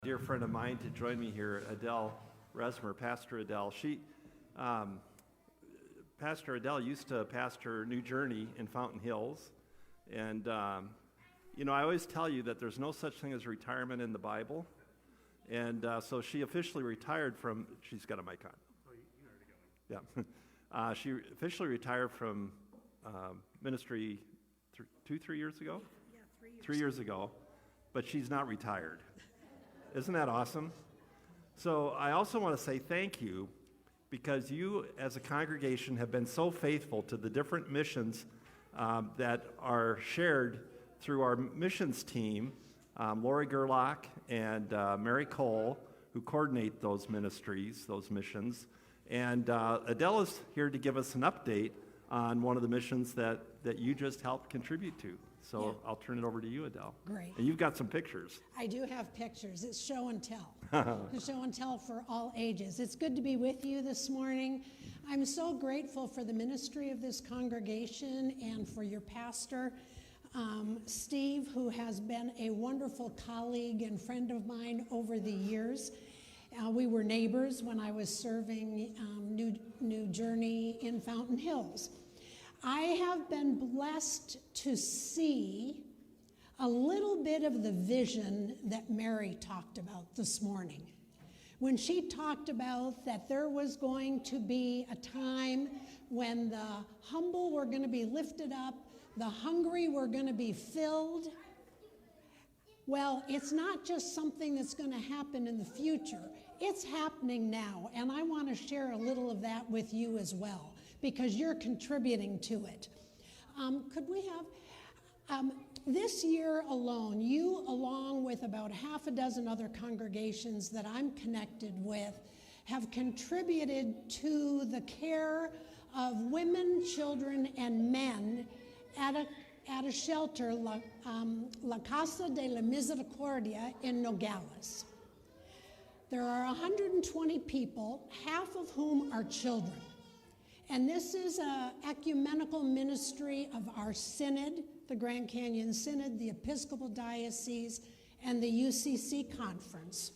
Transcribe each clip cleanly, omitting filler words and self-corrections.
dear friend of mine to join me here, Adele Resmer, Pastor Adele. Pastor Adele used to pastor New Journey in Fountain Hills, and I always tell you that there's no such thing as retirement in the Bible, and so she officially retired from. She's got a mic on. Oh, you already got it. Yeah, she officially retired from ministry 3 years ago. Yeah, 3 years. 3 years ago, but she's not retired. Isn't that awesome? So I also want to say thank you because you as a congregation have been so faithful to the different missions that are shared through our missions team, Lori Gerlach and Mary Cole, who coordinate those ministries, those missions. And Adele is here to give us an update on one of the missions that you just helped contribute to. So Yeah. I'll turn it over to you, Adele. Great. And you've got some pictures. I do have pictures. It's show and tell. It's show and tell for all ages. It's good to be with you this morning. I'm so grateful for the ministry of this congregation and for your pastor, Steve, who has been a wonderful colleague and friend of mine over the years. We were neighbors when I was serving New Journey in Fountain Hills. I have been blessed to see a little bit of the vision that Mary talked about this morning. When she talked about that there was going to be a time when the humble were going to be lifted up, the hungry were going to be filled. Well, it's not just something that's going to happen in the future. It's happening now, and I want to share a little of that with you as well, because you're contributing to it. Could we have, this year alone, you along with about half a dozen other congregations that I'm connected with have contributed to the care of women, children, and men at a shelter, La Casa de la Miseracordia in Nogales. There are 120 people, half of whom are children. And this is an ecumenical ministry of our synod, the Grand Canyon Synod, the Episcopal Diocese, and the UCC Conference.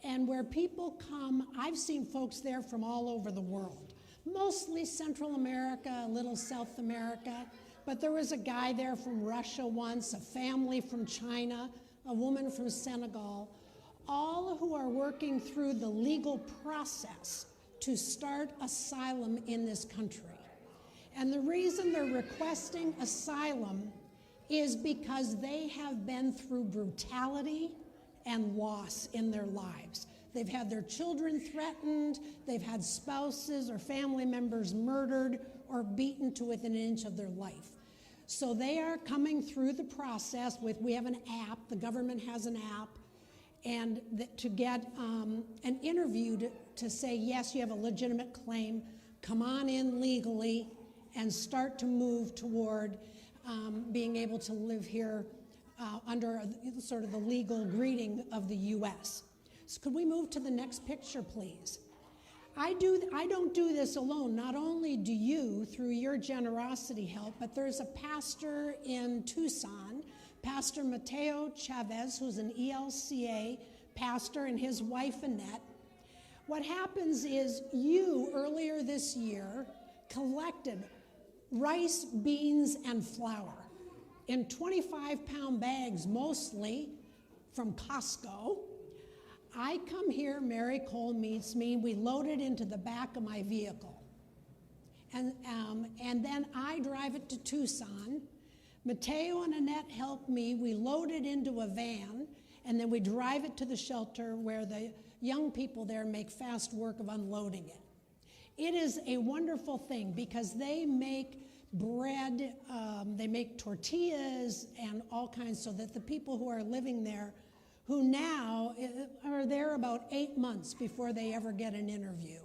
And where people come, I've seen folks there from all over the world, mostly Central America, a little South America, but there was a guy there from Russia once, a family from China, a woman from Senegal, all who are working through the legal process to start asylum in this country. And the reason they're requesting asylum is because they have been through brutality and loss in their lives. They've had their children threatened, they've had spouses or family members murdered or beaten to within an inch of their life. So they are coming through the process we have an app, the government has an app, and to get an interview to say, yes, you have a legitimate claim, come on in legally, and start to move toward being able to live here under sort of the legal greeting of the U.S. So could we move to the next picture, please? I don't do this alone. Not only do you, through your generosity, help, but there's a pastor in Tucson, Pastor Mateo Chavez, who's an ELCA pastor, and his wife, Annette. What happens is you, earlier this year, collected rice, beans, and flour in 25-pound bags, mostly from Costco. I come here, Mary Cole meets me, we load it into the back of my vehicle. And then I drive it to Tucson. Mateo and Annette help me. We load it into a van, and then we drive it to the shelter where the young people there make fast work of unloading it. It is a wonderful thing because they make bread, they make tortillas and all kinds, so that the people who are living there, who now are there about 8 months before they ever get an interview,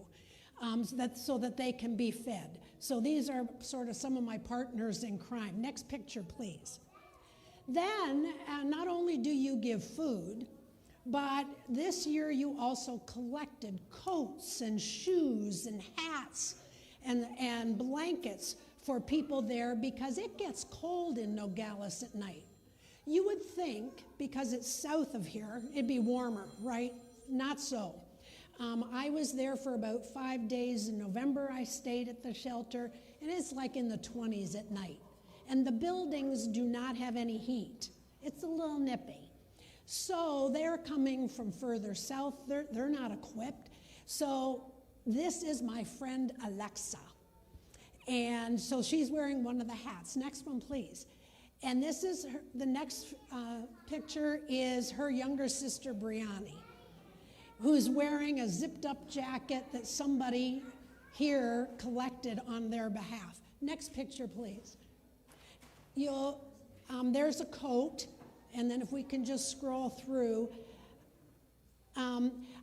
so that they can be fed. So these are sort of some of my partners in crime. Next picture, please. Then, not only do you give food, but this year you also collected coats and shoes and hats and blankets for people there because it gets cold in Nogales at night. You would think, because it's south of here, it'd be warmer, right? Not so. I was there for about 5 days in November. I stayed at the shelter, and it's like in the 20s at night. And the buildings do not have any heat. It's a little nippy. So they're coming from further south. They're not equipped. So this is my friend Alexa. And so she's wearing one of the hats. Next one, please. And this is the next picture is her younger sister, Brianni, who's wearing a zipped up jacket that somebody here collected on their behalf. Next picture, please. There's a coat, and then if we can just scroll through,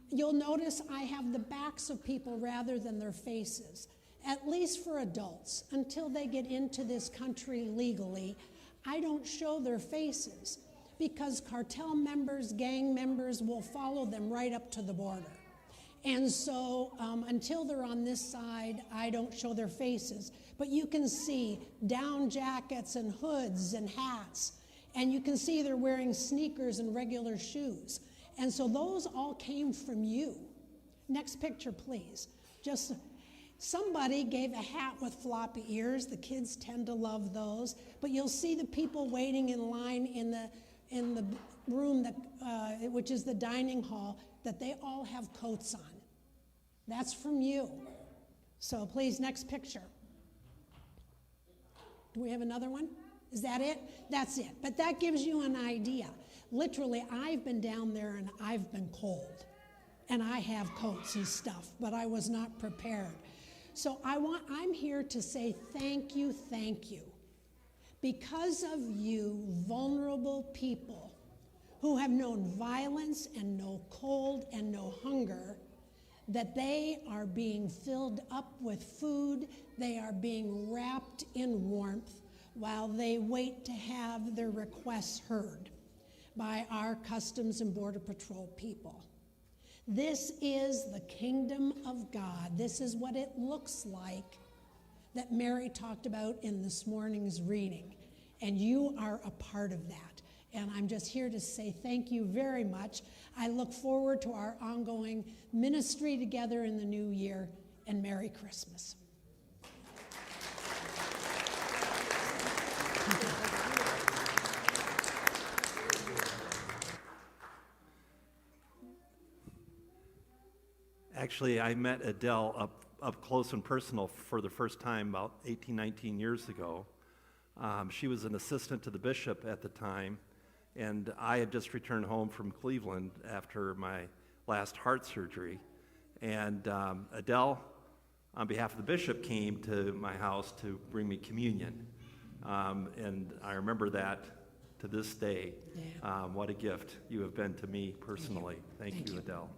you'll notice I have the backs of people rather than their faces, at least for adults. Until they get into this country legally, I don't show their faces because cartel members, gang members will follow them right up to the border. And so until they're on this side, I don't show their faces. But you can see down jackets and hoods and hats. And you can see they're wearing sneakers and regular shoes. And so those all came from you. Next picture, please. Just somebody gave a hat with floppy ears. The kids tend to love those. But you'll see the people waiting in line in the room, which is the dining hall, that they all have coats on. That's from you. So please, next picture. Do we have another one? Is that it? That's it. But that gives you an idea. Literally, I've been down there and I've been cold. And I have coats and stuff, but I was not prepared. So I'm here to say thank you, thank you. Because of you, vulnerable people who have known violence and no cold and no hunger, that they are being filled up with food, they are being wrapped in warmth while they wait to have their requests heard by our Customs and Border Patrol people. This is the kingdom of God. This is what it looks like that Mary talked about in this morning's reading. And you are a part of that. And I'm just here to say thank you very much. I look forward to our ongoing ministry together in the new year, and Merry Christmas. Actually, I met Adele up close and personal for the first time about 18, 19 years ago. She was an assistant to the bishop at the time, and I had just returned home from Cleveland after my last heart surgery. And Adele, on behalf of the bishop, came to my house to bring me communion. And I remember that to this day. Yeah. What a gift you have been to me personally. Thank you, Adele.